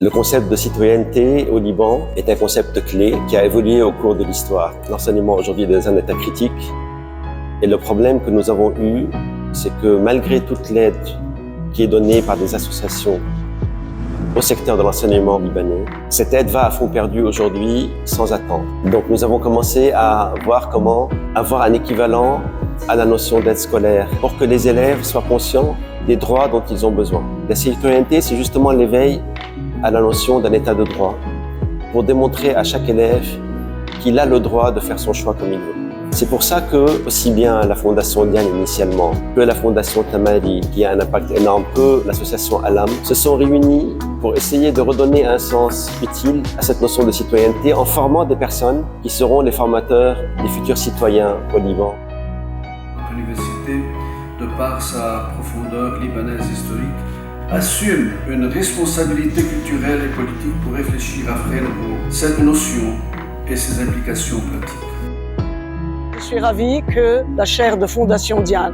Le concept de citoyenneté au Liban est un concept clé qui a évolué au cours de l'histoire. L'enseignement aujourd'hui est dans un état critique et le problème que nous avons eu, c'est que malgré toute l'aide qui est donnée par des associations au secteur de l'enseignement libanais, cette aide va à fond perdu aujourd'hui sans attendre. Donc nous avons commencé à voir comment avoir un équivalent à la notion d'aide scolaire pour que les élèves soient conscients des droits dont ils ont besoin. La citoyenneté, c'est justement l'éveil à la notion d'un état de droit pour démontrer à chaque élève qu'il a le droit de faire son choix comme il veut. C'est pour ça que, aussi bien la Fondation Diane initialement, que la Fondation Tamari, qui a un impact énorme, que l'association Alam, se sont réunis pour essayer de redonner un sens utile à cette notion de citoyenneté en formant des personnes qui seront les formateurs des futurs citoyens au Liban. Notre université, de par sa profondeur libanaise historique, assume une responsabilité culturelle et politique pour réfléchir à Frère-Beau cette notion et ses implications pratiques. Je suis ravie que la chaire de Fondation Diane,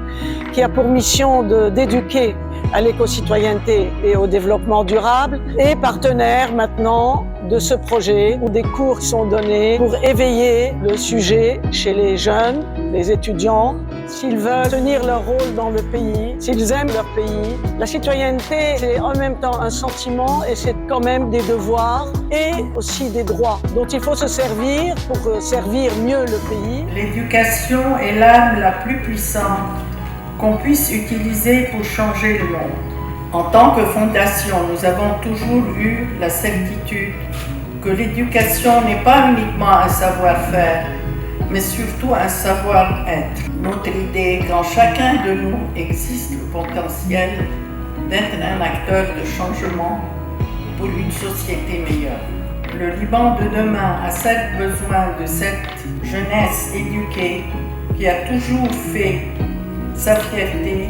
qui a pour mission d'éduquer à l'éco-citoyenneté et au développement durable, est partenaire maintenant de ce projet où des cours sont donnés pour éveiller le sujet chez les jeunes, les étudiants. S'ils veulent tenir leur rôle dans le pays, s'ils aiment leur pays, la citoyenneté, c'est en même temps un sentiment et c'est quand même des devoirs et aussi des droits dont il faut se servir pour servir mieux le pays. L'éducation est l'arme la plus puissante qu'on puisse utiliser pour changer le monde. En tant que fondation, nous avons toujours eu la certitude que l'éducation n'est pas uniquement un savoir-faire, mais surtout un savoir-être. Notre idée est qu'en chacun de nous existe le potentiel d'être un acteur de changement pour une société meilleure. Le Liban de demain a certes besoin de cette jeunesse éduquée qui a toujours fait sa fierté,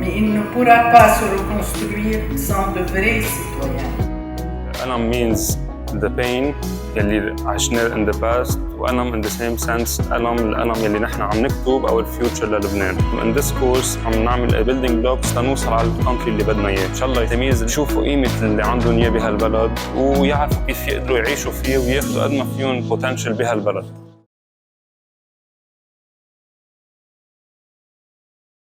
mais il ne pourra pas se reconstruire sans de vrais citoyens. Alam means the pain اللي عشناه in the past وألم in the same sense الألم اللي نحن عم نكتب أو الفيوتشر للبنان. In this course عم نعمل building blocks لنوصل على الكونتري اللي بدنا إياه. إن شاء الله التلاميذ يشوفوا قيمة اللي عندهم إياه بهالبلد ويعرفوا كيف يقدروا يعيشوا فيه وياخذوا قد ما فيهم potential بهالبلد.